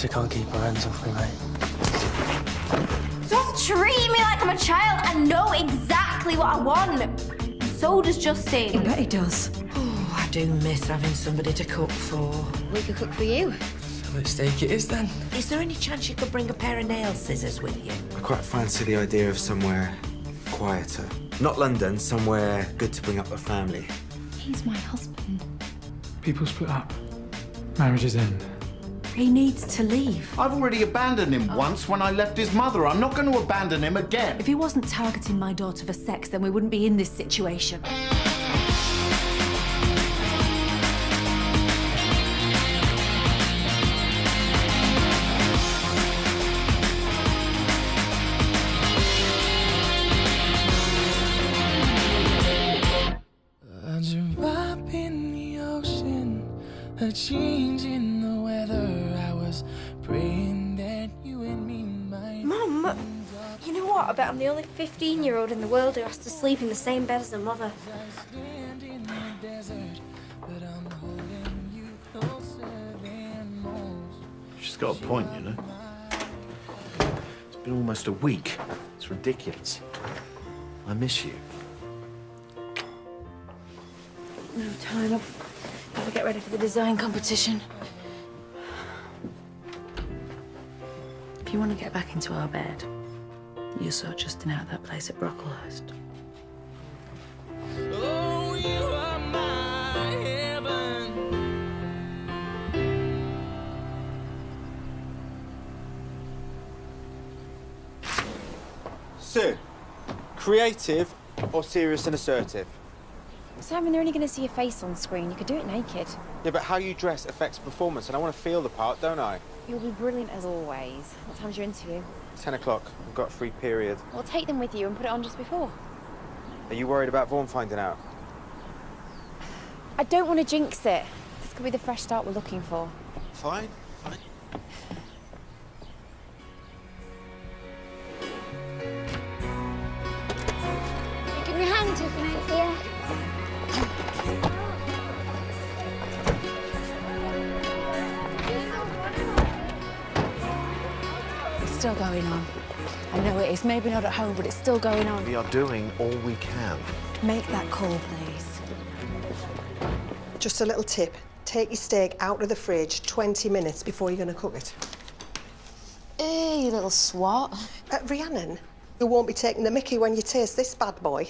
sister can't keep her hands off me, mate. Stop treating me like I'm a child. I know exactly what I want. So does Justine. I bet he does. Oh, I do miss having somebody to cook for. We could cook for you. So much steak it is, then. Is there any chance you could bring a pair of nail scissors with you? I quite fancy the idea of somewhere quieter. Not London, somewhere good to bring up the family. He's my husband. People split up. Marriages end. He needs to leave. I've already abandoned him once when I left his mother. I'm not going to abandon him again. If he wasn't targeting my daughter for sex, then we wouldn't be in this situation. Up in the ocean, a change in the weather. I was praying that you and me might. Mum, you know what? I bet I'm the only 15-year-old in the world who has to sleep in the same bed as her mother. Stand in the desert, but I'm holding you closer than most. She's got a point, you know. It's been almost a week. It's ridiculous. I miss you. No time. I've got to get ready for the design competition. If you want to get back into our bed, you saw Justin out of that place at Brocklehurst. Oh, you are my heaven. Sue, creative or serious and assertive? Simon, they're only going to see your face on screen. You could do it naked. Yeah, but how you dress affects performance, and I want to feel the part, don't I? You'll be brilliant as always. What time's your interview? 10 o'clock. I've got a free period. Well, take them with you and put it on just before. Are you worried about Vaughan finding out? I don't want to jinx it. This could be the fresh start we're looking for. Fine. Give me a hand, Tiffany. Yeah. It's still going on. I know it is. Maybe not at home, but it's still going on. We are doing all we can. Make that call, please. Just a little tip. Take your steak out of the fridge 20 minutes before you're going to cook it. Hey, you little swat. Rhiannon, you won't be taking the mickey when you taste this bad boy.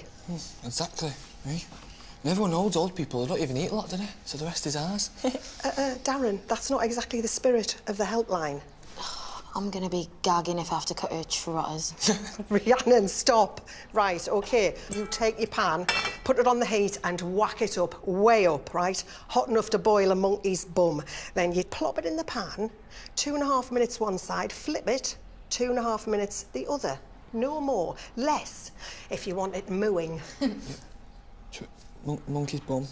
Exactly, eh? And everyone knows old people who don't even eat a lot, do they? So the rest is ours. Darren, that's not exactly the spirit of the helpline. I'm going to be gagging if I have to cut her trotters. Rhiannon, stop. Right, OK. You take your pan, put it on the heat and whack it up, way up, right? Hot enough to boil a monkey's bum. Then you plop it in the pan, 2.5 minutes one side, flip it, 2.5 minutes the other. No more. Less, if you want it mooing. Monkey's bum.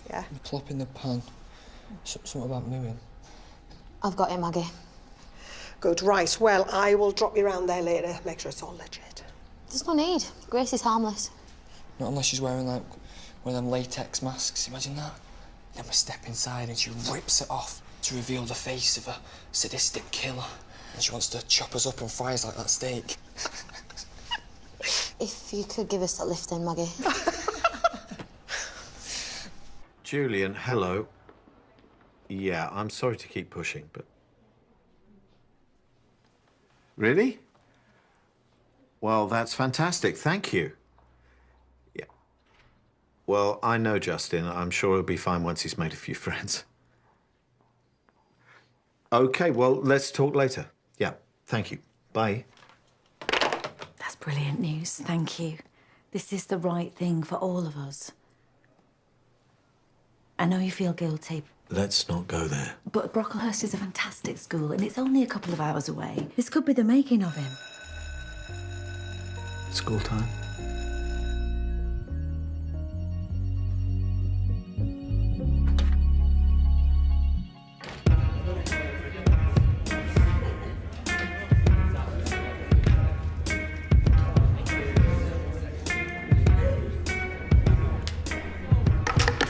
Yeah. Plop in the pan. Something about mooing. I've got it, Maggie. Good, right. Well, I will drop you around there later. Make sure it's all legit. There's no need. Grace is harmless. Not unless she's wearing, like, one of them latex masks. Imagine that. Then we step inside and she rips it off to reveal the face of a sadistic killer. And she wants to chop us up and fry us like that steak. If you could give us that lift in, Maggie. Julian, hello. Yeah, I'm sorry to keep pushing, but... Really? Well, that's fantastic. Thank you. Yeah. Well, I know Justin. I'm sure he'll be fine once he's made a few friends. OK, well, let's talk later. Yeah, thank you. Bye. That's brilliant news. Thank you. This is the right thing for all of us. I know you feel guilty. Let's not go there. But Brocklehurst is a fantastic school and it's only a couple of hours away. This could be the making of him. School time?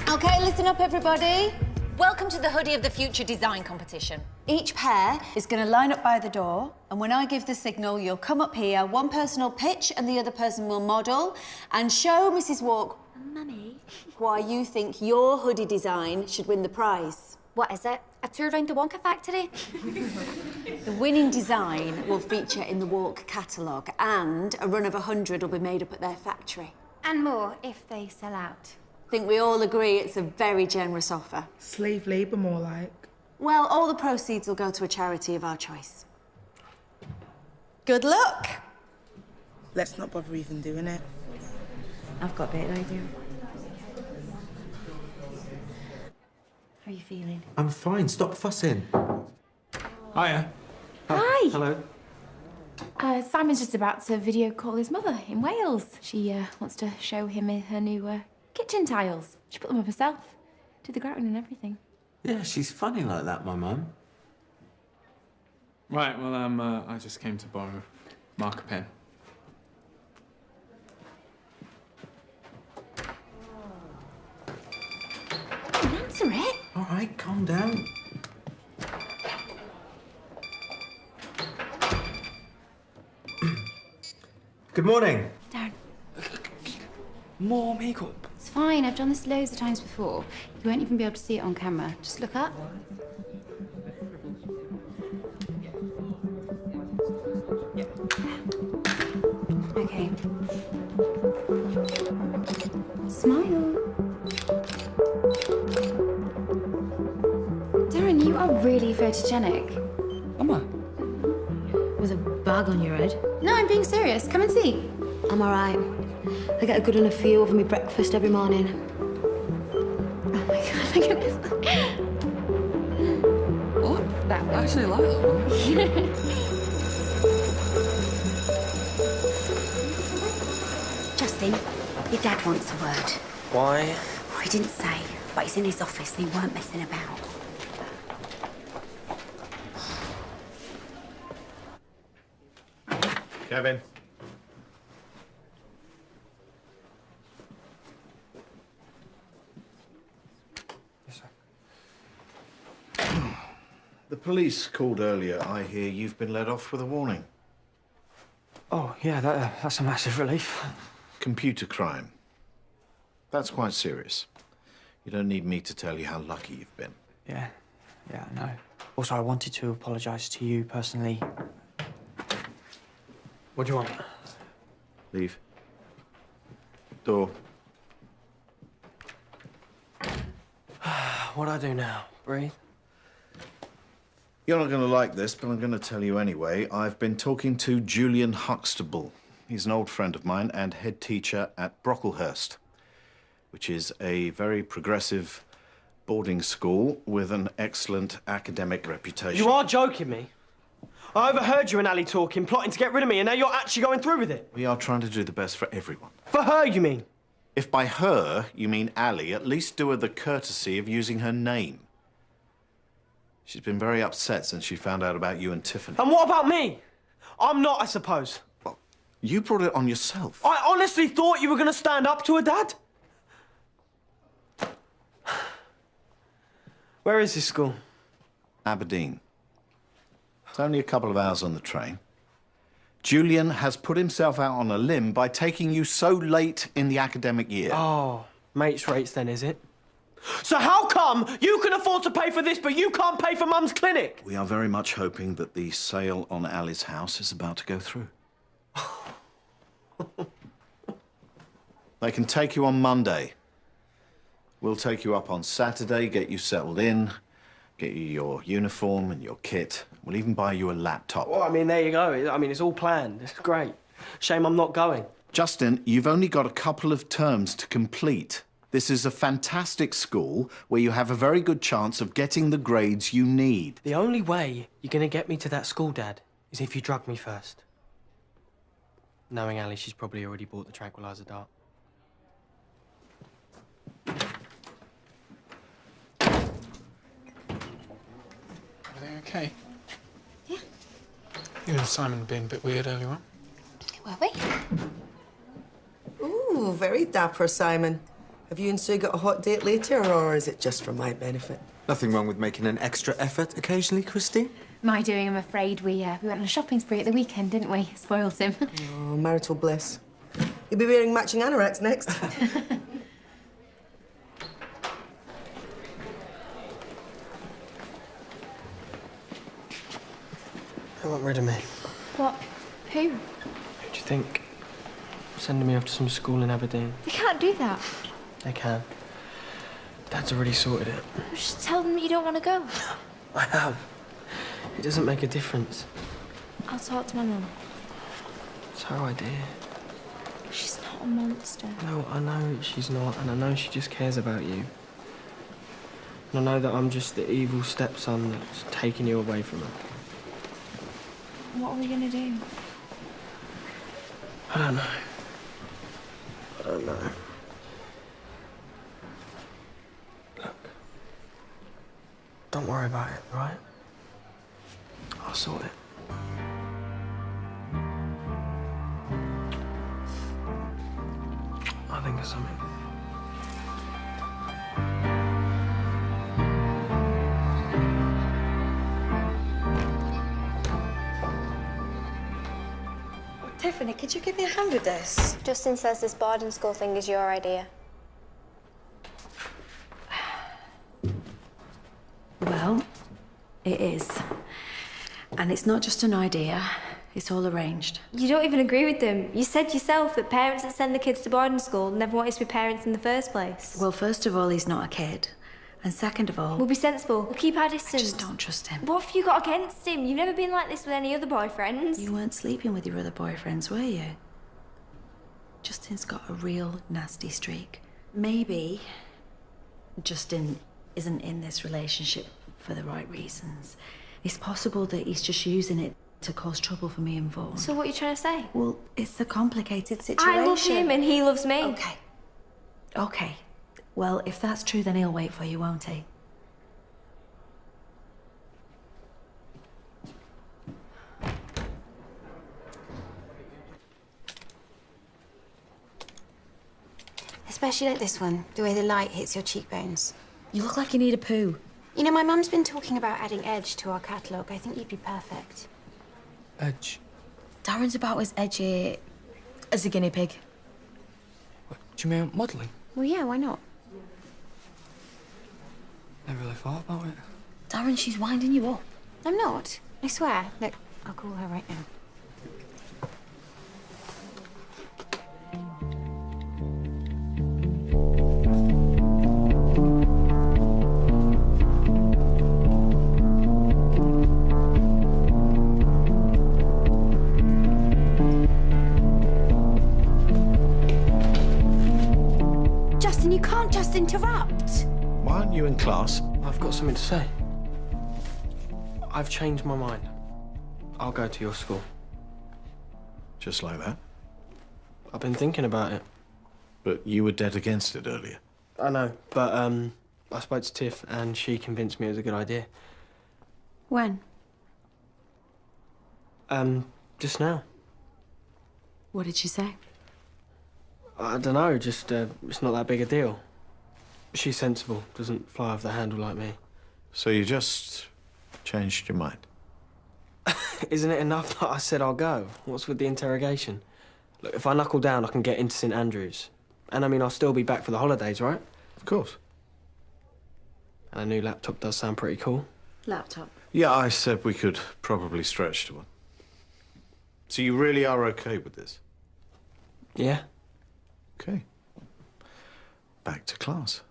OK, listen up, everybody. Welcome to the Hoodie of the Future design competition. Each pair is going to line up by the door, and when I give the signal, you'll come up here. One person will pitch and the other person will model and show Mrs. Walk, Mummy. why you think your hoodie design should win the prize. What is it? A tour around the Wonka factory? The winning design will feature in the Walk catalogue, and a run of 100 will be made up at their factory. And more if they sell out. I think we all agree it's a very generous offer. Slave labour, more like. Well, all the proceeds will go to a charity of our choice. Good luck. Let's not bother even doing it. I've got a better idea. How are you feeling? I'm fine. Stop fussing. Hiya. Hi. Hello. Simon's just about to video call his mother in Wales. She wants to show him her new kitchen tiles. She put them up herself. Did the grouting and everything. Yeah, she's funny like that, my mum. Right, well, I just came to borrow marker pen. Answer it. All right, calm down. Good morning. Darren. More makeup. It's fine. I've done this loads of times before. You won't even be able to see it on camera. Just look up. Okay. Smile. Darren, you are really photogenic. Am I? With a bag on your head. No, I'm being serious. Come and see. I'm all right. I get a good enough view over my breakfast every morning. Oh my god, look at this. What? I actually like that one. Justin, your dad wants a word. Why? Oh, he didn't say, but he's in his office and he weren't messing about. Kevin. Yes, sir. The police called earlier. I hear you've been let off with a warning. Oh, yeah, that's a massive relief. Computer crime. That's quite serious. You don't need me to tell you how lucky you've been. Yeah, I know. Also, I wanted to apologise to you personally. What do you want? Leave. Door. What do I do now? Breathe? You're not going to like this, but I'm going to tell you anyway. I've been talking to Julian Huxtable. He's an old friend of mine and head teacher at Brocklehurst, which is a very progressive boarding school with an excellent academic reputation. You are joking me. I overheard you and Ali talking, plotting to get rid of me, and now you're actually going through with it. We are trying to do the best for everyone. For her, you mean? If by her you mean Ali, at least do her the courtesy of using her name. She's been very upset since she found out about you and Tiffany. And what about me? I'm not, I suppose. Well, you brought it on yourself. I honestly thought you were going to stand up to her, Dad. Where is this school? Aberdeen. It's only a couple of hours on the train. Julian has put himself out on a limb by taking you so late in the academic year. Oh, mates rates then, is it? So how come you can afford to pay for this, but you can't pay for Mum's clinic? We are very much hoping that the sale on Ali's house is about to go through. They can take you on Monday. We'll take you up on Saturday, get you settled in, get you your uniform and your kit. We'll even buy you a laptop. Well, I mean, there you go. I mean, it's all planned. It's great. Shame I'm not going. Justin, you've only got a couple of terms to complete. This is a fantastic school where you have a very good chance of getting the grades you need. The only way you're going to get me to that school, Dad, is if you drug me first. Knowing Ali, she's probably already bought the tranquilizer dart. Everything okay? Yeah. You and Simon being a bit weird earlier on. Were we? Ooh, very dapper, Simon. Have you and Sue got a hot date later, or is it just for my benefit? Nothing wrong with making an extra effort occasionally, Christine. My doing, I'm afraid. We went on a shopping spree at the weekend, didn't we? Spoiled him. Oh, marital bliss. You'll be wearing matching anoraks next. They want rid of me. What? Who? Who do you think? Sending me off to some school in Aberdeen. They can't do that. They can. Dad's already sorted it. Just tell them that you don't want to go. I have. It doesn't make a difference. I'll talk to my mum. It's her idea. She's not a monster. No, I know she's not, and I know she just cares about you. And I know that I'm just the evil stepson that's taking you away from her. What are we gonna do? I don't know. I don't know. Look. Don't worry about it, right? I'll sort it. I'll think of something. Tiffany, could you give me a hand with this? Justin says this boarding school thing is your idea. Well, it is. And it's not just an idea, it's all arranged. You don't even agree with them. You said yourself that parents that send the kids to boarding school never wanted to be parents in the first place. Well, first of all, he's not a kid. And second of all... We'll be sensible. We'll keep our distance. I just don't trust him. What have you got against him? You've never been like this with any other boyfriends. You weren't sleeping with your other boyfriends, were you? Justin's got a real nasty streak. Maybe Justin isn't in this relationship for the right reasons. It's possible that he's just using it to cause trouble for me and Vaughan. So what are you trying to say? Well, it's a complicated situation. I love him and he loves me. Okay. Okay. Well, if that's true, then he'll wait for you, won't he? Especially like this one, the way the light hits your cheekbones. You look like you need a poo. You know, my mum's been talking about adding Edge to our catalogue. I think you'd be perfect. Edge? Darren's about as edgy as a guinea pig. What, do you mean modelling? Well, yeah, why not? Never really thought about it. Darren, she's winding you up. I'm not. I swear. Look, I'll call her right now. Justin, you can't just interrupt. Why aren't you in class? I've got something to say. I've changed my mind. I'll go to your school. Just like that? I've been thinking about it. But you were dead against it earlier. I know, but I spoke to Tiff and she convinced me it was a good idea. When? Just now. What did she say? I don't know, just it's not that big a deal. She's sensible, doesn't fly off the handle like me. So you just changed your mind? Isn't it enough that I said I'll go? What's with the interrogation? Look, if I knuckle down, I can get into St Andrews. And I mean, I'll still be back for the holidays, right? Of course. And a new laptop does sound pretty cool. Laptop? Yeah, I said we could probably stretch to one. So you really are okay with this? Yeah. Okay. Back to class.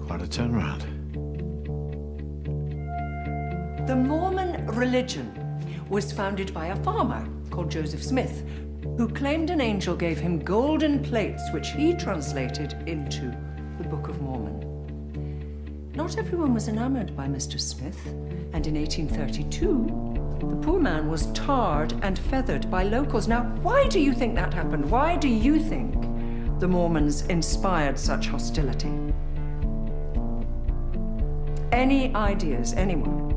Quite a turnaround. The Mormon religion was founded by a farmer called Joseph Smith, who claimed an angel gave him golden plates, which he translated into the Book of Mormon. Not everyone was enamored by Mr. Smith, and in 1832, the poor man was tarred and feathered by locals. Now, why do you think that happened? Why do you think the Mormons inspired such hostility? Any ideas, anyone?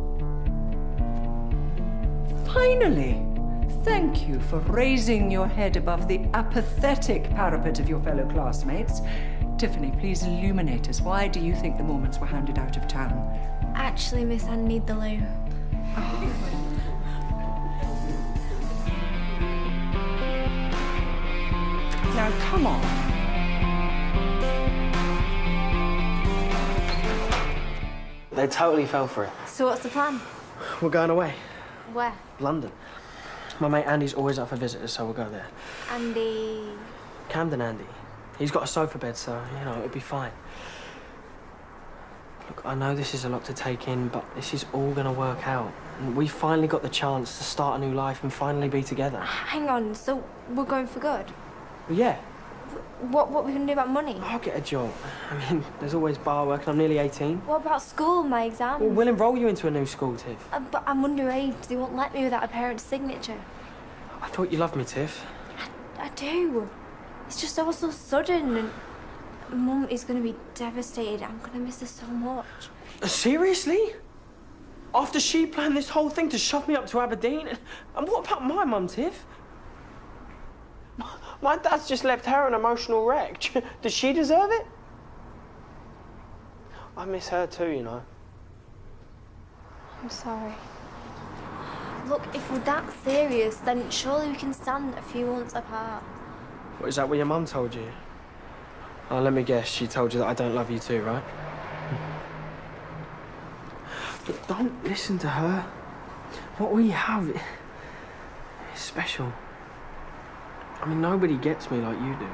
Finally, thank you for raising your head above the apathetic parapet of your fellow classmates. Tiffany, please illuminate us. Why do you think the Mormons were hounded out of town? Actually, Miss, I need the loo. Now, come on. They totally fell for it. So what's the plan? We're going away. Where? London. My mate Andy's always up for visitors, so we'll go there. Andy... Camden Andy. He's got a sofa bed, so, you know, it'll be fine. Look, I know this is a lot to take in, but this is all gonna work out. And we finally got the chance to start a new life and finally be together. Hang on, so we're going for good? Well, yeah. What are we gonna do about money? I'll get a job. I mean, there's always bar work and I'm nearly 18. What about school, my exams? Well, we'll enroll you into a new school, Tiff. But I'm underage. They won't let me without a parent's signature. I thought you loved me, Tiff. I do. It's just all so sudden, and Mum is going to be devastated. I'm going to miss her so much. Seriously? After she planned this whole thing to shove me up to Aberdeen? And what about my mum, Tiff? My dad's just left her an emotional wreck. Does she deserve it? I miss her too, you know. I'm sorry. Look, if we're that serious, then surely we can stand a few months apart. What, is that what your mum told you? Oh, let me guess, she told you that I don't love you too, right? But don't listen to her. What we have is special. I mean, nobody gets me like you do.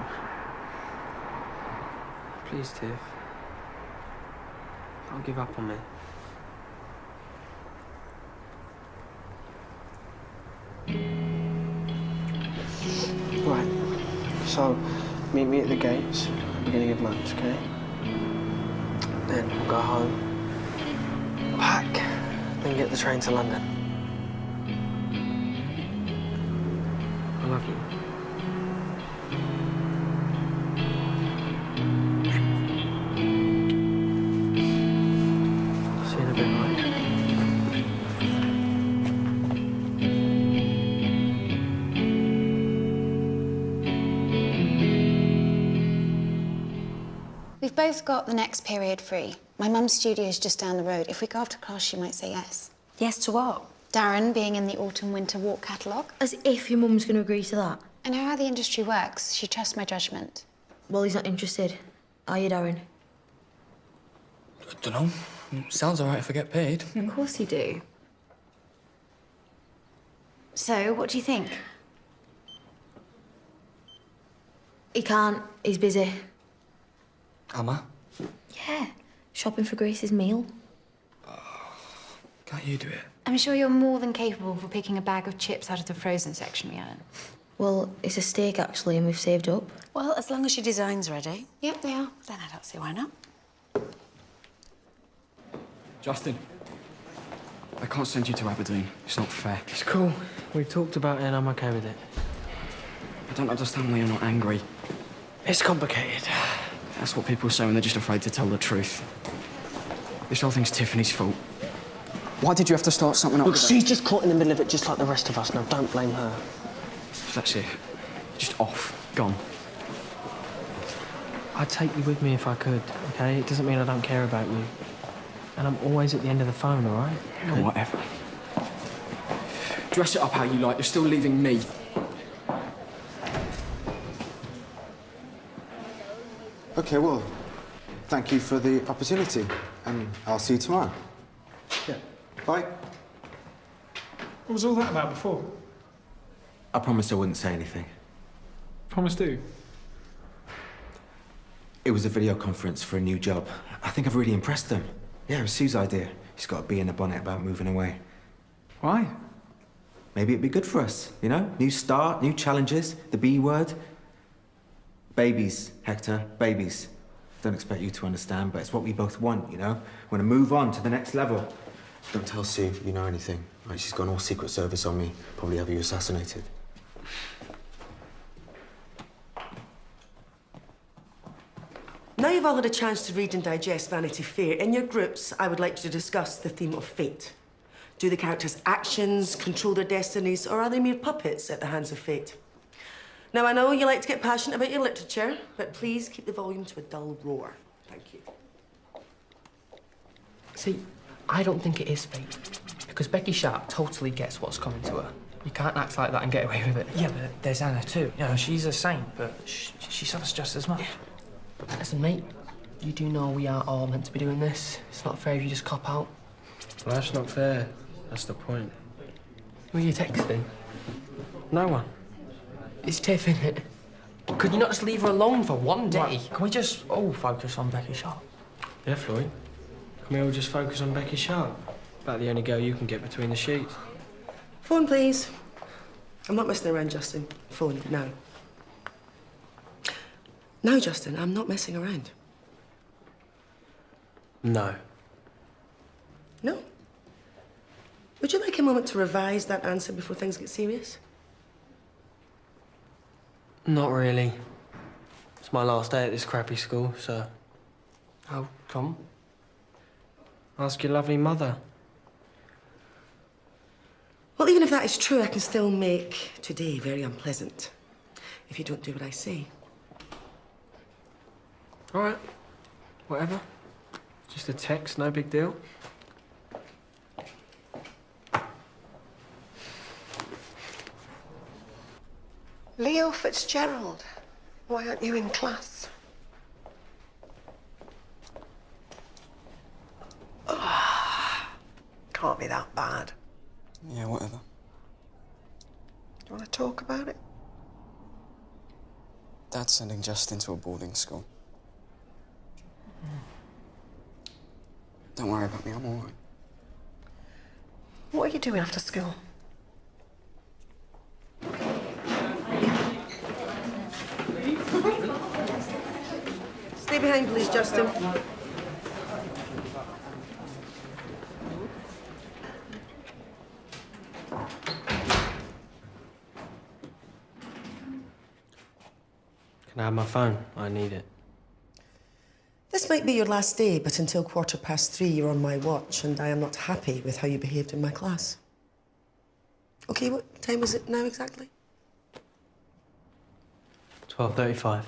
Please, Tiff. Don't give up on me. Right. So, meet me at the gates at the beginning of lunch, okay? Then we'll go home, pack, then get the train to London. I love you. See you in a bit, right? We've both got the next period free. My mum's studio is just down the road. If we go after class, she might say yes. Yes to what? Darren being in the autumn-winter walk catalogue. As if your mum's going to agree to that. I know how the industry works. She trusts my judgment. Well, he's not interested. Are you, Darren? I don't know. Sounds all right if I get paid. Of course you do. So, what do you think? He can't. He's busy. Am I? Yeah. Shopping for Grace's meal. Can't you do it? I'm sure you're more than capable for picking a bag of chips out of the frozen section, Rhiannon. Well, it's a steak, actually, and we've saved up. Well, as long as your design's ready. Yep, they are. Then I don't see why not. Justin, I can't send you to Aberdeen. It's not fair. It's cool. We talked about it and I'm okay with it. I don't understand why you're not angry. It's complicated. That's what people say when they're just afraid to tell the truth. This whole thing's Tiffany's fault. Why did you have to start something up? Look, she's just caught in the middle of it just like the rest of us. Now, don't blame her. So that's it. Just off. Gone. I'd take you with me if I could, okay? It doesn't mean I don't care about you. And I'm always at the end of the phone, all right? Yeah, whatever. Dress it up how you like. You're still leaving me. OK, well, thank you for the opportunity, and I'll see you tomorrow. Yeah. Bye. What was all that about before? I promised I wouldn't say anything. Promise do. It was a video conference for a new job. I think I've really impressed them. Yeah, it was Sue's idea. She's got a bee in the bonnet about moving away. Why? Maybe it'd be good for us, you know? New start, new challenges, the B word. Babies, Hector, babies. Don't expect you to understand, but it's what we both want, you know? We want to move on to the next level. Don't tell Sue you know anything. Right, she's gone all Secret Service on me. Probably have you assassinated. Now you've all had a chance to read and digest Vanity Fair, in your groups, I would like you to discuss the theme of fate. Do the characters' actions control their destinies, or are they mere puppets at the hands of fate? Now, I know you like to get passionate about your literature, but please keep the volume to a dull roar. Thank you. See, I don't think it is fate. Because Becky Sharp totally gets what's coming to her. You can't act like that and get away with it. Yeah, but there's Anna too. You know, she's a saint, but she suffers just as much. Listen, mate, you do know we are all meant to be doing this. It's not fair if you just cop out. Well, that's not fair. That's the point. Who are you texting? No one. It's Tiff, isn't it? Could you not just leave her alone for one day? Right, can we just all focus on Becky Sharp? Yeah, Floyd. Can we all just focus on Becky Sharp? About the only girl you can get between the sheets. Phone, please. I'm not messing around, Justin. Phone, now. No, Justin, I'm not messing around. No. No? Would you like a moment to revise that answer before things get serious? Not really. It's my last day at this crappy school, so... How come? Ask your lovely mother. Well, even if that is true, I can still make today very unpleasant if you don't do what I say. All right. Whatever. Just a text, no big deal. Leo Fitzgerald, why aren't you in class? Can't be that bad. Yeah, whatever. Do you want to talk about it? Dad's sending Justin to a boarding school. Don't worry about me, I'm all right. What are you doing after school? Stay behind, please, Justin. Can I have my phone? I need it. This might be your last day, but until 3:15, you're on my watch, and I am not happy with how you behaved in my class. Okay, what time is it now exactly? 12:35.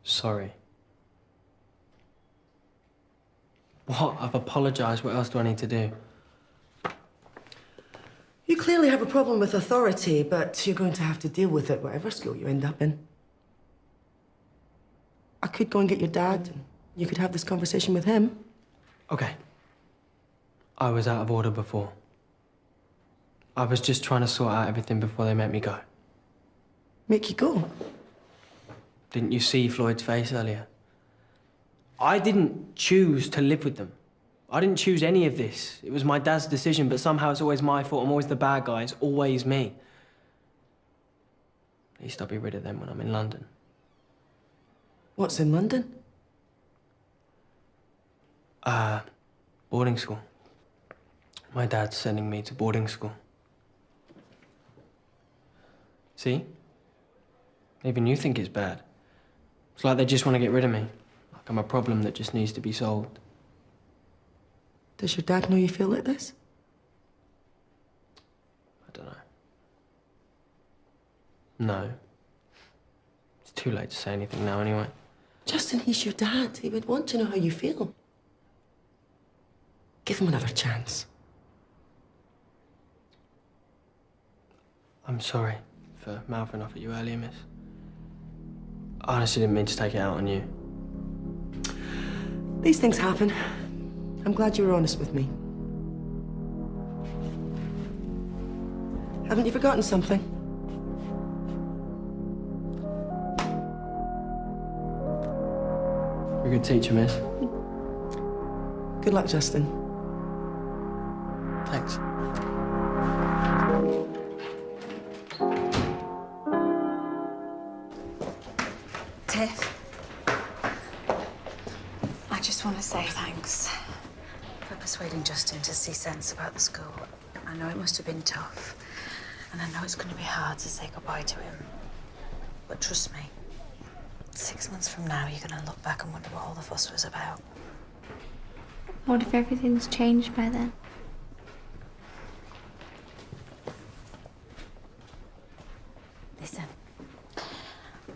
Sorry. What? I've apologized. What else do I need to do? You clearly have a problem with authority, but you're going to have to deal with it whatever school you end up in. I could go and get your dad, and you could have this conversation with him. Okay. I was out of order before. I was just trying to sort out everything before they made me go. Make you go? Didn't you see Floyd's face earlier? I didn't choose to live with them. I didn't choose any of this. It was my dad's decision, but somehow it's always my fault. I'm always the bad guy. It's always me. At least I'll be rid of them when I'm in London. What's in London? Boarding school. My dad's sending me to boarding school. See? Even you think it's bad. It's like they just want to get rid of me. Like I'm a problem that just needs to be solved. Does your dad know you feel like this? I don't know. No. It's too late to say anything now anyway. Justin, he's your dad. He would want to know how you feel. Give him another chance. I'm sorry for mouthing off at you earlier, miss. I honestly didn't mean to take it out on you. These things happen. I'm glad you were honest with me. Haven't you forgotten something? You're a good teacher, miss. Good luck, Justin. Thanks. Tiff, I just want to say thanks for persuading Justin to see sense about the school. I know it must have been tough, and I know it's going to be hard to say goodbye to him. But trust me, 6 months from now, you're going to look back and wonder what all the fuss was about. What if everything's changed by then? Listen,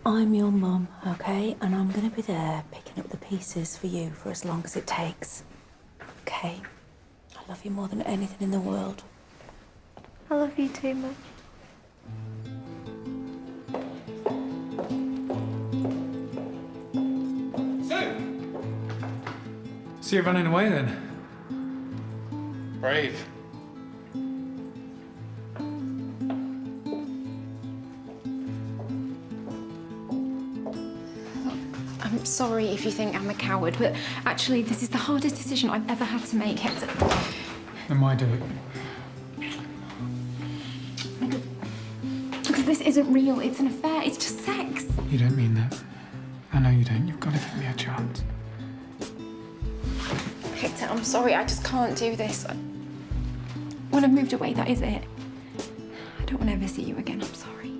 I'm your mum, okay? And I'm going to be there picking up the pieces for you for as long as it takes. Okay? I love you more than anything in the world. I love you too, Mum. So you're running away then? Brave. I'm sorry if you think I'm a coward, but actually this is the hardest decision I've ever had to make, Hector. Then why do it? Because this isn't real, it's an affair, it's just sex. You don't mean that. I know you don't. You've got to give me a chance. Hector, I'm sorry, I just can't do this. When I've moved away, that is it. I don't want to ever see you again, I'm sorry.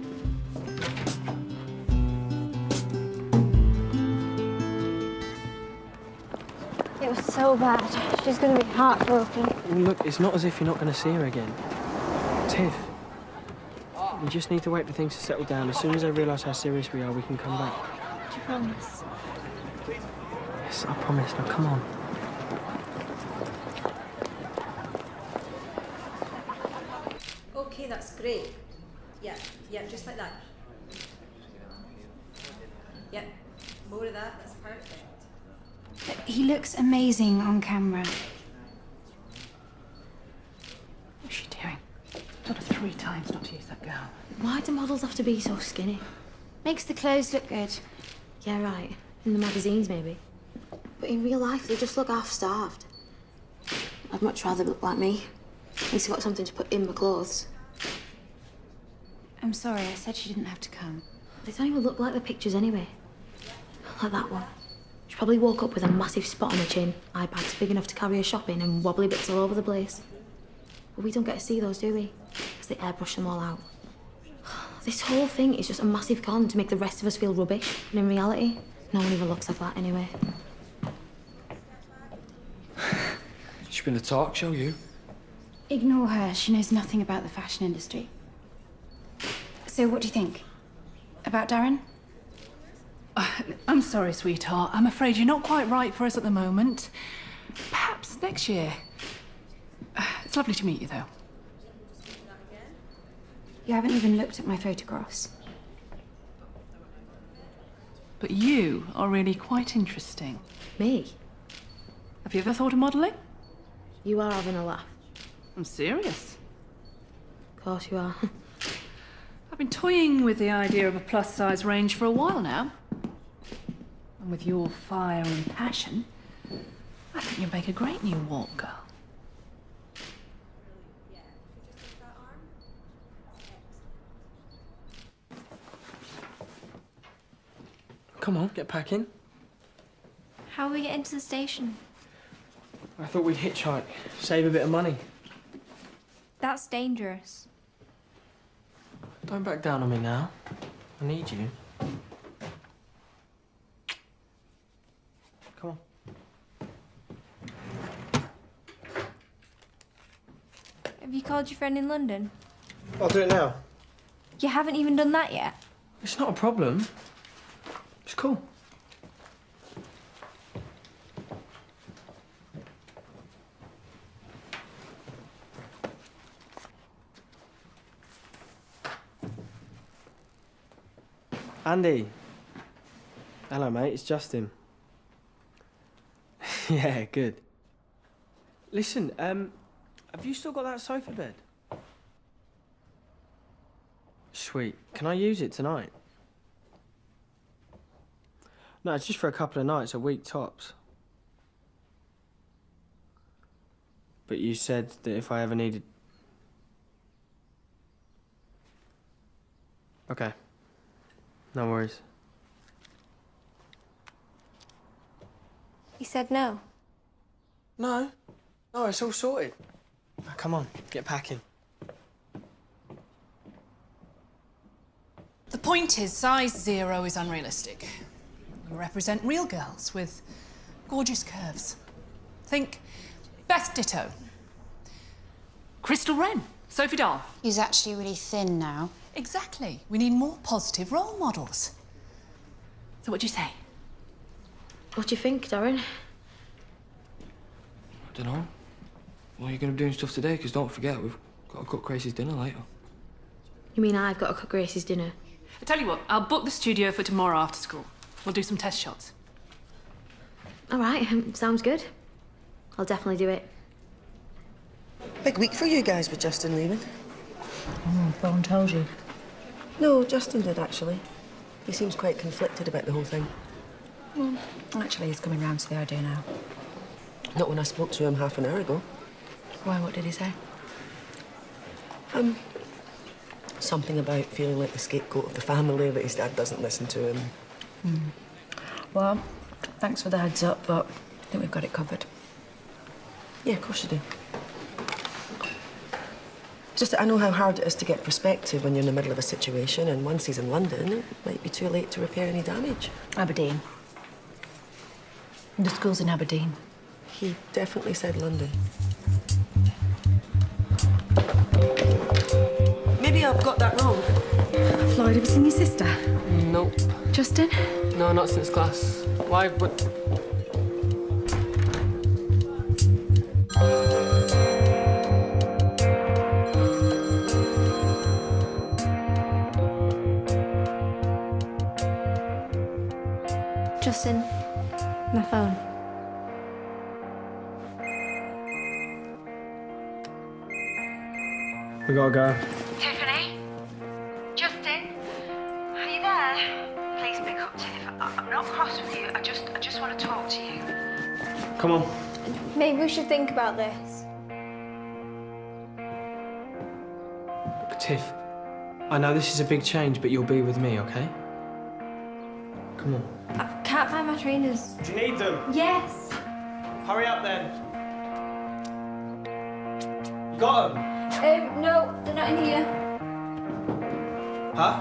It was so bad. She's gonna be heartbroken. Well, look, it's not as if you're not going to see her again. Tiff, we just need to wait for things to settle down. As soon as I realise how serious we are, we can come back. Do you promise? Yes, I promise. Now, come on. Okay, that's great. Yeah, just like that. Yeah, more of that, that's perfect. He looks amazing on camera. What's she doing? Told her 3 times not to use that gown. Why do models have to be so skinny? Makes the clothes look good. Yeah, right. In the magazines, maybe. But in real life, they just look half-starved. I'd much rather look like me. At least I've got something to put in my clothes. I'm sorry, I said she didn't have to come. They don't even look like the pictures anyway. Like that one. She probably woke up with a massive spot on her chin, eye bags big enough to carry her shopping, and wobbly bits all over the place. But we don't get to see those, do we? Because they airbrush them all out. This whole thing is just a massive con to make the rest of us feel rubbish. And in reality, no one even looks like that anyway. She's been a talk show, you. Ignore her, she knows nothing about the fashion industry. So what do you think? About Darren? I'm sorry, sweetheart. I'm afraid you're not quite right for us at the moment. Perhaps next year. It's lovely to meet you, though. You haven't even looked at my photographs. But you are really quite interesting. Me? Have you ever thought of modelling? You are having a laugh. I'm serious. Of course you are. I've been toying with the idea of a plus-size range for a while now. And with your fire and passion, I think you'd make a great new walk girl. Come on, get packing. How are we getting to the station? I thought we'd hitchhike, save a bit of money. That's dangerous. Don't back down on me now. I need you. Come on. Have you called your friend in London? I'll do it now. You haven't even done that yet. It's not a problem. It's cool. Andy. Hello, mate. It's Justin. Yeah, good. Listen, have you still got that sofa bed? Sweet. Can I use it tonight? No, it's just for a couple of nights, a week tops. But you said that if I ever needed... Okay. No worries. He said no. No. No, it's all sorted. Now, come on, get packing. The point is, size 0 is unrealistic. We represent real girls with gorgeous curves. Think Beth Ditto. Crystal Wren, Sophie Dahl. He's actually really thin now. Exactly. We need more positive role models. So what do you say? What do you think, Darren? I don't know. Well, you're going to be doing stuff today, because don't forget, we've got to cook Gracie's dinner later. You mean I've got to cook Gracie's dinner? I tell you what, I'll book the studio for tomorrow after school. We'll do some test shots. All right, sounds good. I'll definitely do it. Big week for you guys with Justin leaving. Oh, Bone told you. No, Justin did, actually. He seems quite conflicted about the whole thing. Well, actually, he's coming round to the idea now. Not when I spoke to him half an hour ago. Why, what did he say? Something about feeling like the scapegoat of the family, that his dad doesn't listen to him. Well, thanks for the heads up, but I think we've got it covered. Yeah, of course you do. It's just that I know how hard it is to get perspective when you're in the middle of a situation, and once he's in London, it might be too late to repair any damage. Aberdeen. The school's in Aberdeen. He definitely said London. Maybe I've got that wrong. Floyd, have you seen your sister? Nope. Justin? No, not since class. Why? What? Justin, my phone. We gotta go. Tiffany? Justin? Are you there? Please pick up, Tiff. I'm not cross with you. I just want to talk to you. Come on. Maybe we should think about this. Tiff, I know this is a big change, but you'll be with me, okay? Come on. I can't find my trainers. Do you need them? Yes. Hurry up then. You got them? No, they're not in here. Huh?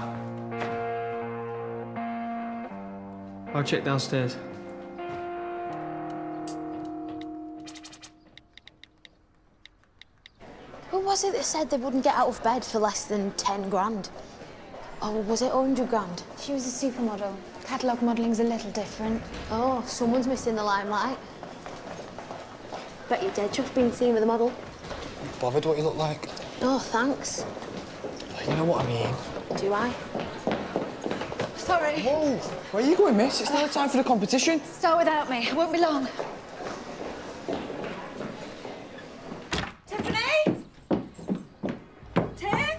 I'll check downstairs. Who was it that said they wouldn't get out of bed for less than 10 grand? Or was it 100 grand? She was a supermodel. Catalogue modelling's a little different. Oh, someone's missing the limelight. Bet you're dead chuffed being seen with a model. Bothered what you look like? Oh, thanks. You know what I mean? Do I? Sorry. Whoa! Where are you going, miss? It's not the time for the competition. Start without me. It won't be long. Tiffany? Tiff?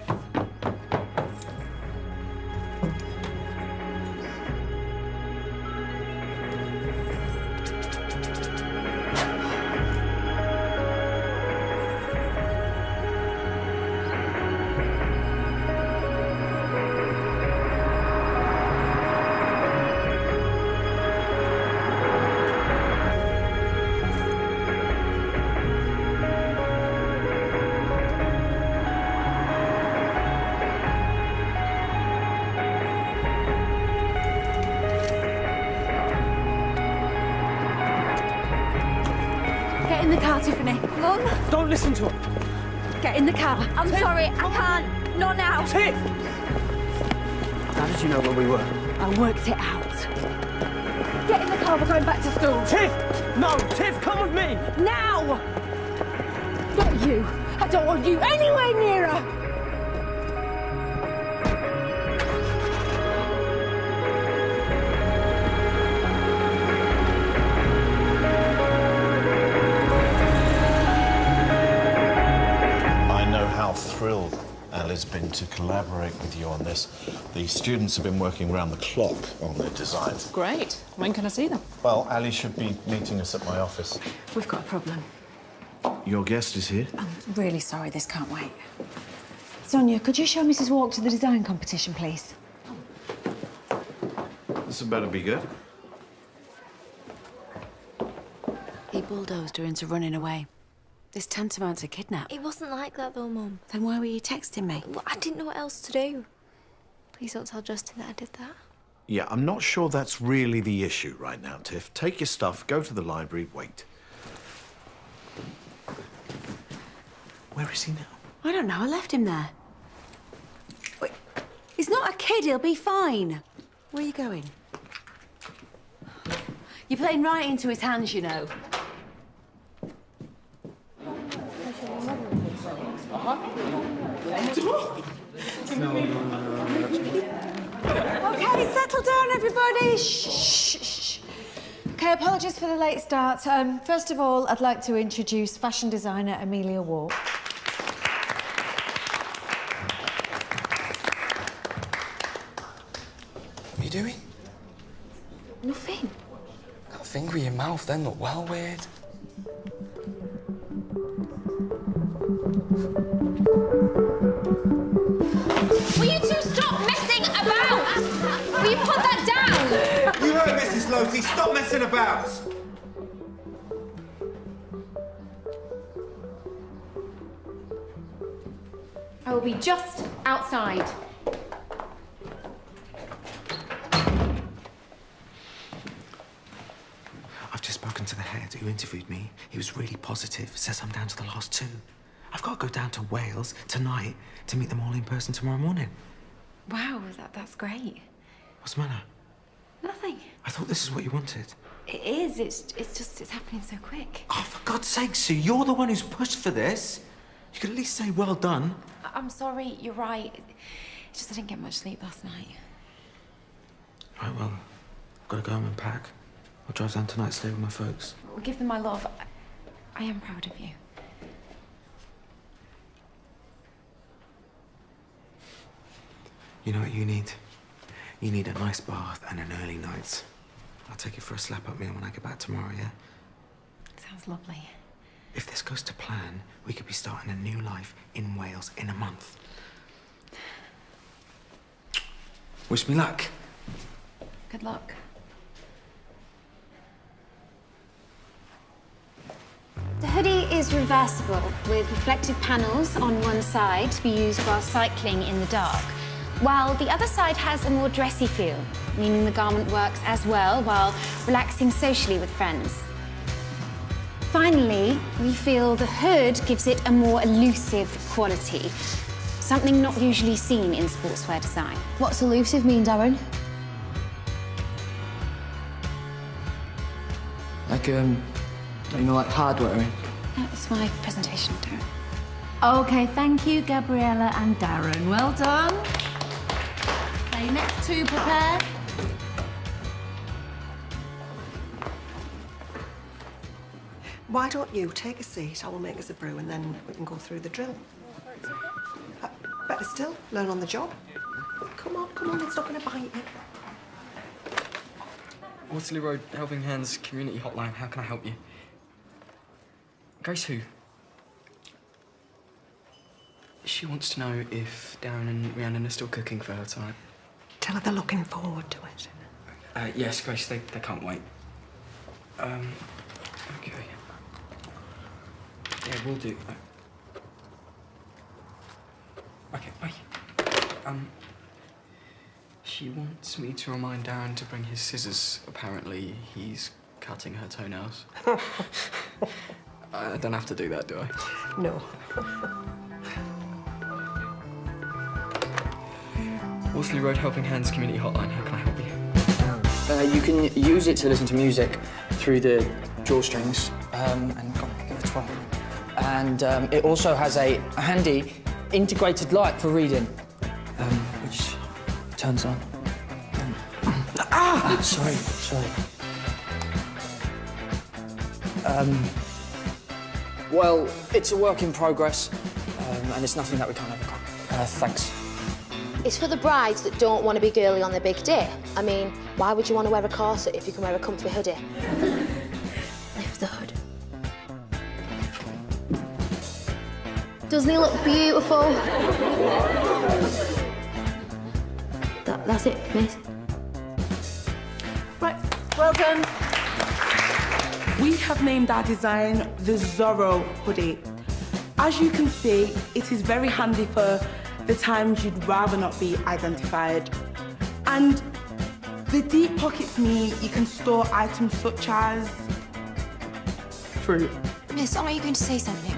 Get in the car, Tiffany. Mum? Don't listen to him. Get in the car. I'm sorry, I can't. Not now. Tiff! How did you know where we were? I worked it out. Get in the car, we're going back to school. Tiff! No, Tiff, come with me! Now! Not you. I don't want you anywhere near her. How thrilled Ali's been to collaborate with you on this. The students have been working around the clock on their designs. Great. When can I see them? Well, Ali should be meeting us at my office. We've got a problem. Your guest is here. I'm really sorry, this can't wait. Sonia, could you show Mrs. Walk to the design competition, please? This had better be good. He bulldozed her into running away. This tantamount to kidnap. It wasn't like that though, Mum. Then why were you texting me? Well, I didn't know what else to do. Please don't tell Justin that I did that. Yeah, I'm not sure that's really the issue right now, Tiff. Take your stuff, go to the library, wait. Where is he now? I don't know, I left him there. Wait, he's not a kid, he'll be fine. Where are you going? You're playing right into his hands, you know. Okay, settle down, everybody. Shh. Okay, apologies for the late start. First of all, I'd like to introduce fashion designer Amelia Walk. What are you doing? Nothing. That finger in your mouth then looked well weird. Will you two stop messing about? Will you put that down? You heard Mrs. Losey, stop messing about! I will be just outside. I've just spoken to the head who interviewed me. He was really positive, says I'm down to the last 2. I've got to go down to Wales tonight to meet them all in person tomorrow morning. Wow, that's great. What's the matter? Nothing. I thought this is what you wanted. It is. It's happening so quick. Oh, for God's sake, Sue, you're the one who's pushed for this. You could at least say well done. I'm sorry, you're right. It's just I didn't get much sleep last night. Right, well, I've got to go home and pack. I'll drive down tonight, stay with my folks. Well, give them my love. I am proud of you. You know what you need? You need a nice bath and an early night. I'll take you for a slap-up meal when I get back tomorrow, yeah? Sounds lovely. If this goes to plan, we could be starting a new life in Wales in a month. Wish me luck. Good luck. The hoodie is reversible with reflective panels on one side to be used while cycling in the dark, while the other side has a more dressy feel, meaning the garment works as well while relaxing socially with friends. Finally, we feel the hood gives it a more elusive quality, something not usually seen in sportswear design. What's elusive mean, Darren? Like, like hard-wearing. That's my presentation, Darren. Okay, thank you, Gabriella and Darren. Well done. Okay, next 2 prepared. Why don't you take a seat? I will make us a brew and then we can go through the drill. Better still, learn on the job. Come on, it's not going to bite you. Waterloo Road Helping Hands Community Hotline. How can I help you? Grace who? She wants to know if Darren and Rhiannon are still cooking for her tonight. Tell her they're looking forward to it. Yes, Grace, they can't wait. Okay. Yeah, we'll do. Okay, bye. She wants me to remind Darren to bring his scissors. Apparently, he's cutting her toenails. I don't have to do that, do I? No. Waterloo Road Helping Hands Community Hotline. How can I help you? You can use it to listen to music through the drawstrings, and give it a twirl. And it also has a handy integrated light for reading, which turns on. Sorry. Well, it's a work in progress, and it's nothing that we can't overcome. Thanks. It's for the brides that don't want to be girly on their big day. I mean, why would you want to wear a corset if you can wear a comfy hoodie? Lift the hood. Doesn't he look beautiful? That's it, miss. Right, well done. We have named our design the Zorro hoodie. As you can see, it is very handy for the times you'd rather not be identified. And The deep pockets mean you can store items such as fruit. Miss, aren't you going to say something?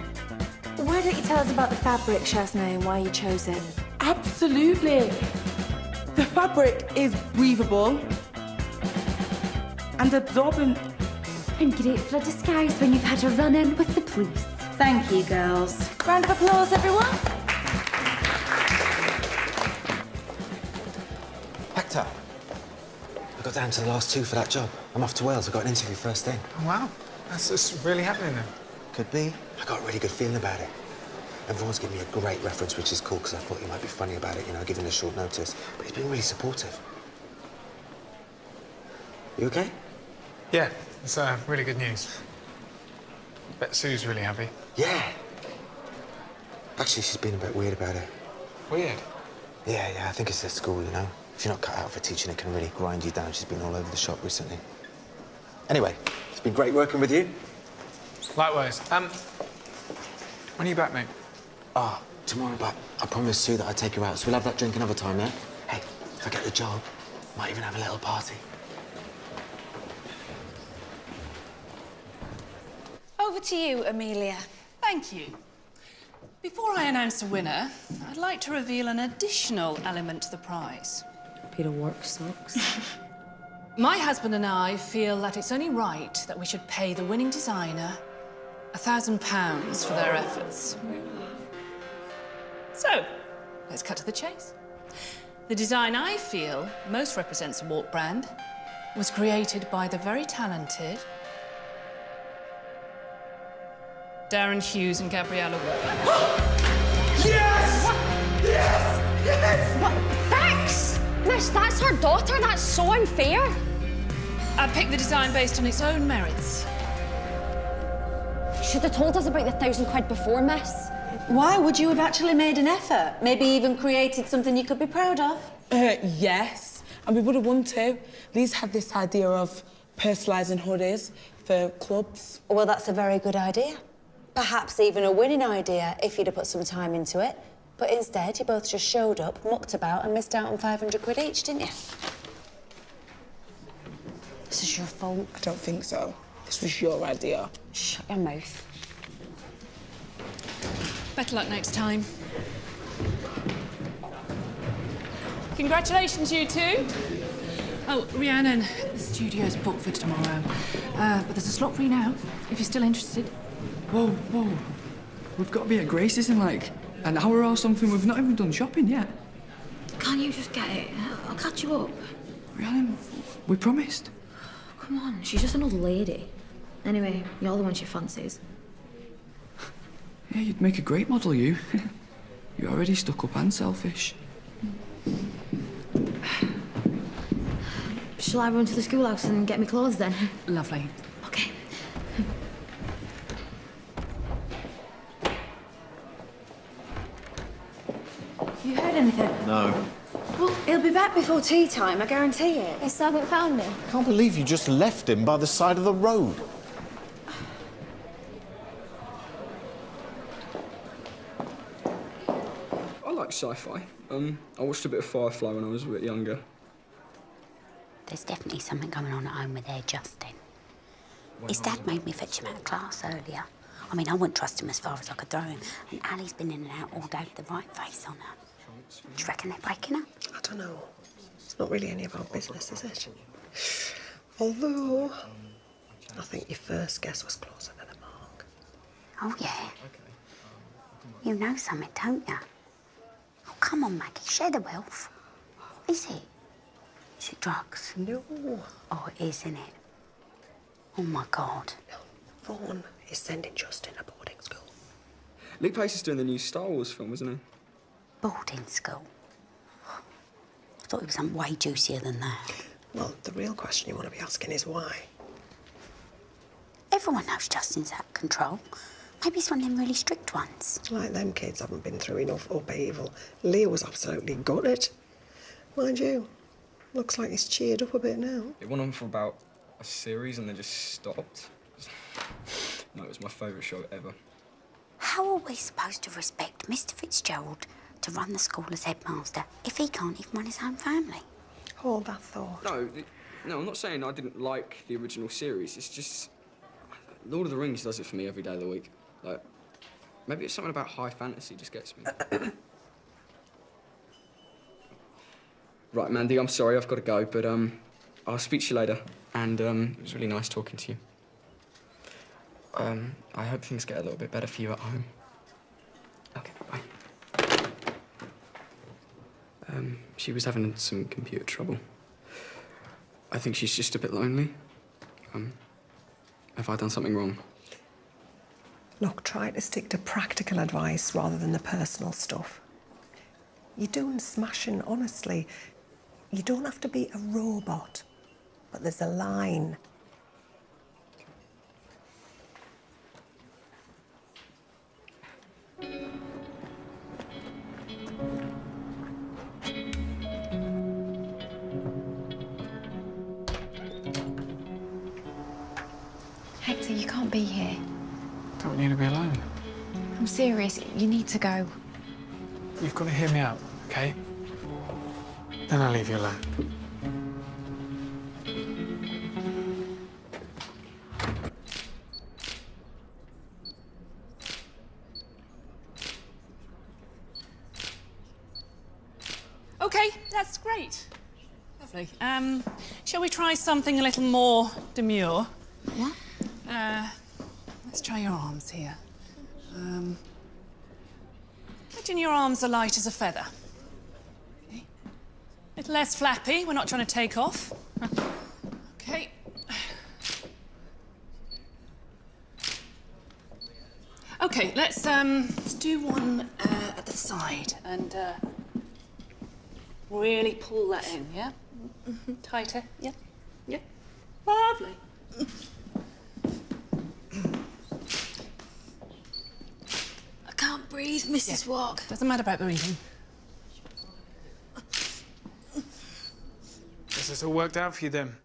Why don't you tell us about the fabric, Shazna, and why you chose it? Absolutely. The fabric is breathable and absorbent. And great for a disguise when you've had a run-in with the police. Thank you, girls. Round of applause, everyone. Hector, I got down to the last 2 for that job. I'm off to Wales. I got an interview first thing. Oh, wow. That's really happening then. Could be. I got a really good feeling about it. Everyone's given me a great reference, which is cool, because I thought he might be funny about it, you know, given the short notice. But he's been really supportive. You okay? Yeah, it's really good news. Bet Sue's really happy. Yeah. Actually, she's been a bit weird about it. Weird? Yeah, I think it's their school, you know. If you're not cut out for teaching, it can really grind you down. She's been all over the shop recently. Anyway, it's been great working with you. Likewise. When are you back, mate? Tomorrow, but I promised Sue that I'd take her out, so we'll have that drink another time, yeah? Hey, if I get the job, might even have a little party. Over to you, Amelia. Thank you. Before I announce the winner, I'd like to reveal an additional element to the prize. Peter work socks. My husband and I feel that it's only right that we should pay the winning designer £1,000 for their efforts. So, let's cut to the chase. The design I feel most represents the Walt brand was created by the very talented Darren Hughes and Gabriella Ward. Yes! Yes! Yes! What? Thanks! Miss, that's her daughter. That's so unfair. I picked the design based on its own merits. You should have told us about the £1,000 before, miss. Why would you have actually made an effort? Maybe even created something you could be proud of? Yes, and we would have won too. Lee's had this idea of personalising hoodies for clubs. Well, that's a very good idea. Perhaps even a winning idea if you'd have put some time into it. But instead, you both just showed up, mucked about and missed out on £500 each, didn't you? This is your fault. I don't think so. This was your idea. Shut your mouth. Better luck next time. Congratulations, you two. Oh, Rhiannon, the studio's booked for tomorrow. But there's a slot for you now, if you're still interested. Whoa. We've got to be at Grace's in like an hour or something. We've not even done shopping yet. Can't you just get it? I'll catch you up. Rhiannon, we promised. Come on, she's just an old lady. Anyway, you're the one she fancies. Yeah, you'd make a great model, you. You're already stuck up and selfish. Shall I run to the schoolhouse and get me clothes then? Lovely. Okay. You heard anything? No. Well, he'll be back before tea time, I guarantee it. You still haven't found him? I can't believe you just left him by the side of the road. I like sci-fi. I watched a bit of Firefly when I was a bit younger. There's definitely something going on at home with their Justin. His dad made me fetch him out of class earlier. I mean, I wouldn't trust him as far as I could throw him. And Ali's been in and out all day with the right face on her. Do you reckon they're breaking up? I don't know. It's not really any of our business, is it? Although, I think your first guess was closer to the mark. Oh, yeah. You know something, don't you? Oh, come on, Maggie, share the wealth. What is it? Is it drugs? No. Oh, it is, isn't it? Oh, my God. Vaughan is sending Justin to boarding school. Luke Pace is doing the new Star Wars film, isn't he? Boarding school? I thought it was something way juicier than that. Well, the real question you want to be asking is why. Everyone knows Justin's out of control. Maybe he's one of them really strict ones. Like them kids haven't been through enough upheaval. Leah was absolutely gutted. Mind you, looks like he's cheered up a bit now. It went on for about a series and then just stopped. No, it was my favourite show ever. How are we supposed to respect Mr. Fitzgerald to run the school as headmaster if he can't even run his own family? Hold that thought. No, I'm not saying I didn't like the original series. It's just Lord of the Rings does it for me every day of the week. Like, maybe it's something about high fantasy just gets me. Right, Mandy, I'm sorry, I've got to go, but I'll speak to you later. And it was really nice talking to you. I hope things get a little bit better for you at home. Okay, bye. She was having some computer trouble. I think she's just a bit lonely. Have I done something wrong? Look, try to stick to practical advice rather than the personal stuff. You're doing smashing, honestly. You don't have to be a robot, but there's a line. Hector, you can't be here. Don't want you to be alone. I'm serious. You need to go. You've got to hear me out, okay? Then I'll leave you alone. OK, that's great. Lovely. Shall we try something a little more demure? What? Let's try your arms here. Imagine your arms are light as a feather. Okay. A little less flappy. We're not trying to take off. OK. OK, let's do one at the side and really pull that in, yeah? Tighter, yeah? Yeah. Lovely. I can't breathe, Mrs. Walk. Doesn't matter about breathing. Guess it's all worked out for you then.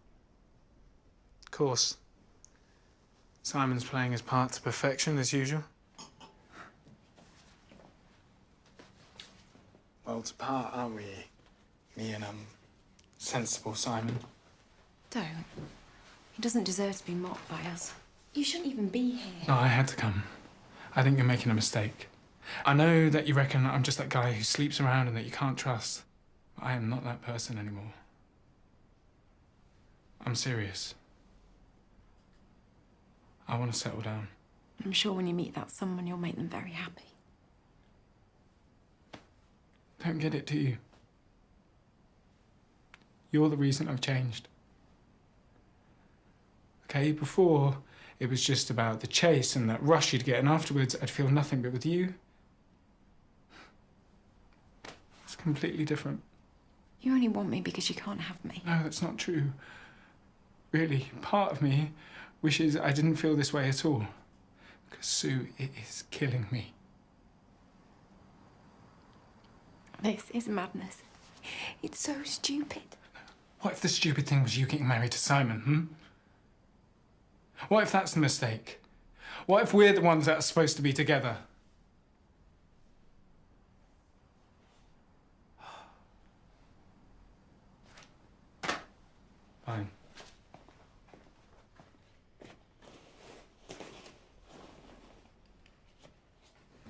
Of course. Simon's playing his part to perfection, as usual. Worlds apart, aren't we? Me and, sensible Simon. Don't. He doesn't deserve to be mocked by us. You shouldn't even be here. No, I had to come. I think you're making a mistake. I know that you reckon I'm just that guy who sleeps around and that you can't trust. I am not that person anymore. I'm serious. I want to settle down. I'm sure when you meet that someone, you'll make them very happy. Don't get it, do you? You're the reason I've changed. Okay, before, it was just about the chase and that rush you'd get, and afterwards, I'd feel nothing. But with you, it's completely different. You only want me because you can't have me. No, that's not true. Really, part of me wishes I didn't feel this way at all. Because, Sue, it is killing me. This is madness. It's so stupid. What if the stupid thing was you getting married to Simon, What if that's the mistake? What if we're the ones that are supposed to be together? Fine.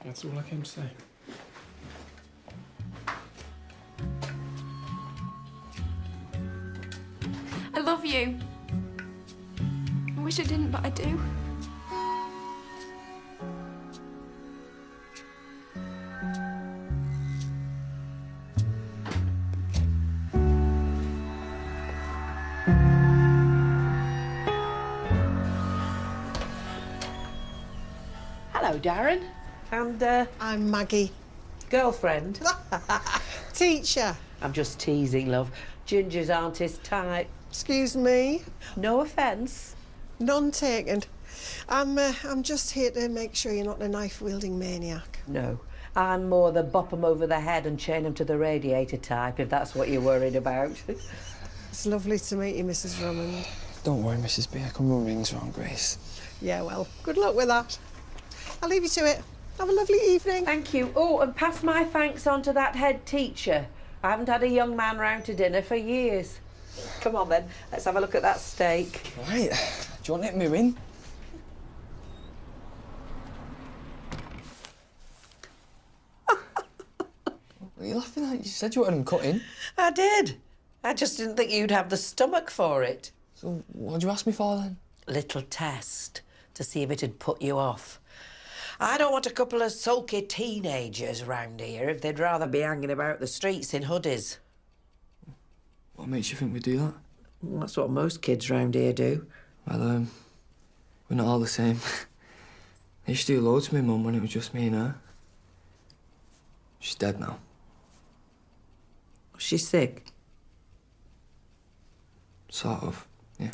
That's all I came to say. I love you. I wish I didn't, but I do. Hello, Darren. And, I'm Maggie. Girlfriend? Teacher. I'm just teasing, love. Gingers aren't his type. Excuse me? No offence. None taken. I'm just here to make sure you're not a knife-wielding maniac. No. I'm more the bop 'em over the head and chain 'em to the radiator type, if that's what you're worried about. It's lovely to meet you, Mrs. Drummond. Don't worry, Mrs. B. I can run rings around Grace. Yeah, well, good luck with that. I'll leave you to it. Have a lovely evening. Thank you. Oh, and pass my thanks on to that head teacher. I haven't had a young man round to dinner for years. Come on then, let's have a look at that steak. Right. Do you want it mooing? What are you laughing at? You said you wanted them cutting. I did. I just didn't think you'd have the stomach for it. So what'd you ask me for then? Little test to see if it'd put you off. I don't want a couple of sulky teenagers round here if they'd rather be hanging about the streets in hoodies. What makes you think we do that? Well, that's what most kids round here do. Well, we're not all the same. I used to do loads with my mum when it was just me and her. She's dead now. She's sick? Sort of, yeah.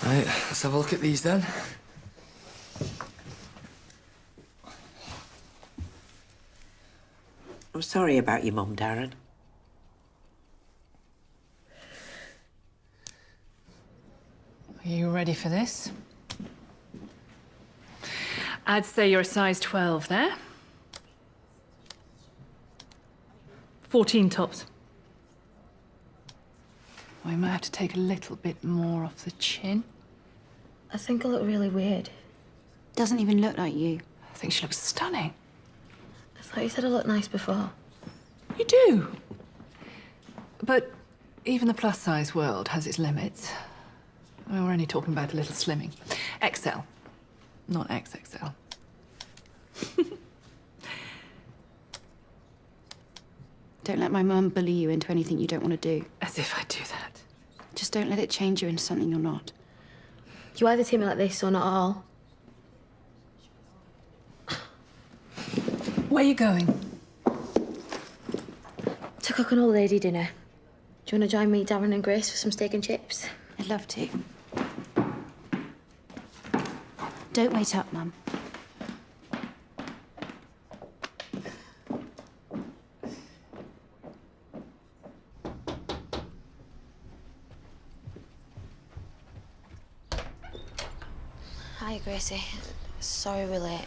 Right, let's have a look at these then. I'm sorry about your mum, Darren. Are you ready for this? I'd say you're a size 12 there. 14 tops. We might have to take a little bit more off the chin. I think I look really weird. Doesn't even look like you. I think she looks stunning. I thought you said I looked nice before. You do. But even the plus-size world has its limits. I mean, we're only talking about a little slimming. XL, not XXL. Don't let my mum bully you into anything you don't want to do. As if I do that. Just don't let it change you into something you're not. You either treat me like this or not at all. Where are you going? To cook an old lady dinner. Do you want to join me, Darren and Grace, for some steak and chips? I'd love to. Don't wait up, Mum. Hi, Gracie. Sorry we're late.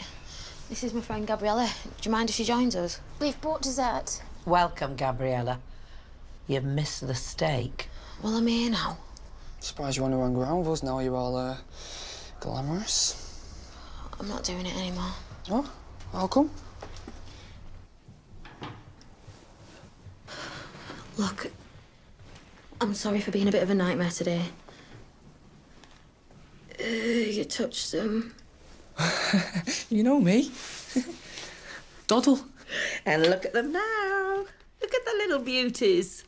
This is my friend Gabriella. Do you mind if she joins us? We've brought dessert. Welcome, Gabriella. You've missed the steak. Well, I'm here now. Surprised you want to run around with us now you're all, glamorous. I'm not doing it anymore. Oh, how come? Look, I'm sorry for being a bit of a nightmare today. You touched them. You know me. Doddle. And look at them now. Look at the little beauties.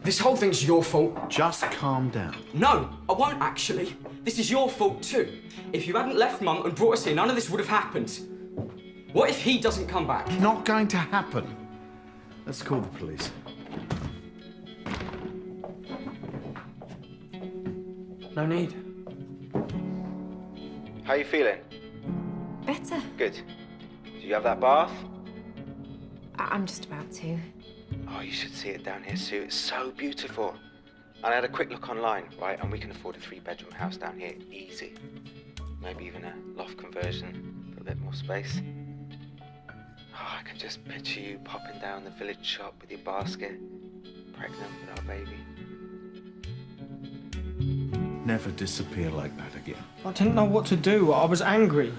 This whole thing's your fault. Just calm down. No, I won't actually. This is your fault too. If you hadn't left Mum and brought us here, none of this would have happened. What if he doesn't come back? Not going to happen. Let's call the police. No need. How you feeling? Better. Good. Do you have that bath? I'm just about to. Oh, you should see it down here, Sue. It's so beautiful. And I had a quick look online, right? And we can afford a 3-bedroom house down here, easy. Maybe even a loft conversion for a bit more space. Oh, I can just picture you popping down the village shop with your basket, pregnant with our baby. Never disappear like that again. I didn't know what to do. I was angry.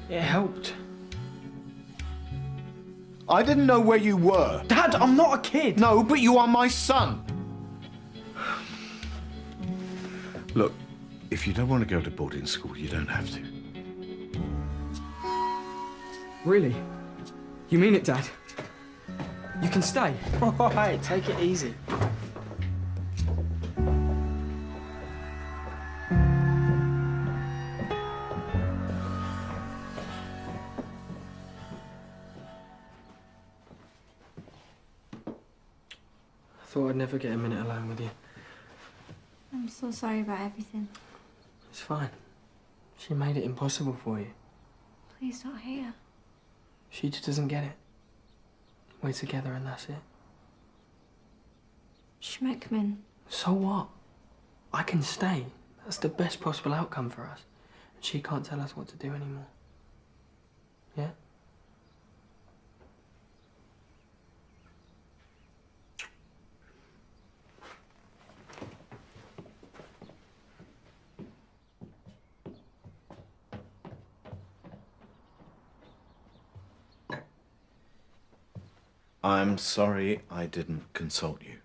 It helped. I didn't know where you were. Dad, I'm not a kid. No, but you are my son. Look, if you don't want to go to boarding school, you don't have to. Really? You mean it, Dad? You can stay. All right, take it easy. I thought I'd never get a minute alone with you. I'm so sorry about everything. It's fine. She made it impossible for you. Please don't hate her. She just doesn't get it. We're together and that's it. She might come in. So what? I can stay. That's the best possible outcome for us. And she can't tell us what to do anymore. Yeah? I'm sorry I didn't consult you.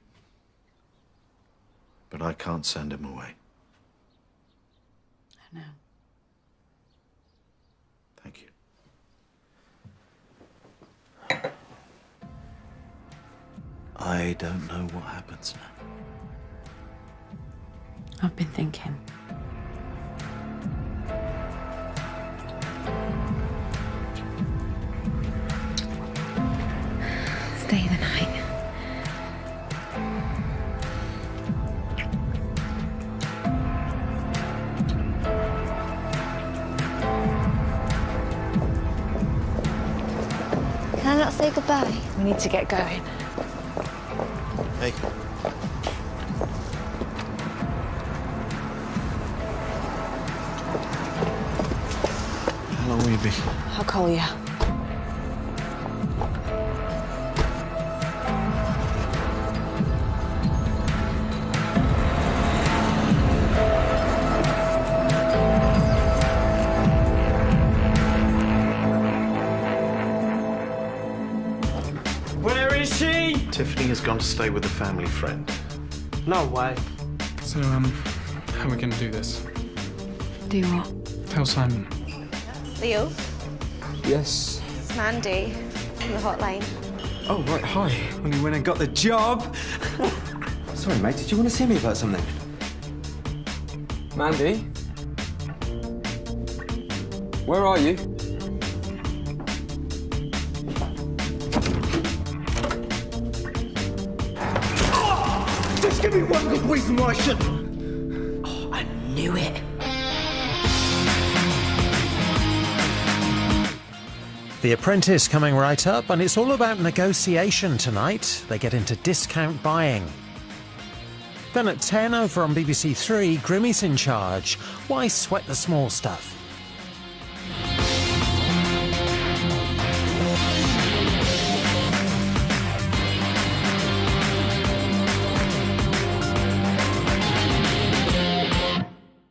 But I can't send him away. I know. Thank you. I don't know what happens now. I've been thinking. Stay the night. Can I not say goodbye? We need to get going. Hey. How long will you be? I'll call you. Where is she? Tiffany has gone to stay with a family friend. No way. So, how are we gonna do this? Do what? Tell Simon. Leo, Yes. it's Mandy from the hotline. Oh, right, hi. When you went and got the job. Sorry, mate, did you want to see me about something? Mandy? Where are you? Just give me one good reason why I shouldn't. Oh, I knew it. The Apprentice coming right up, and it's all about negotiation tonight. They get into discount buying. Then at 10 over on BBC Three, Grimmy's in charge. Why sweat the small stuff?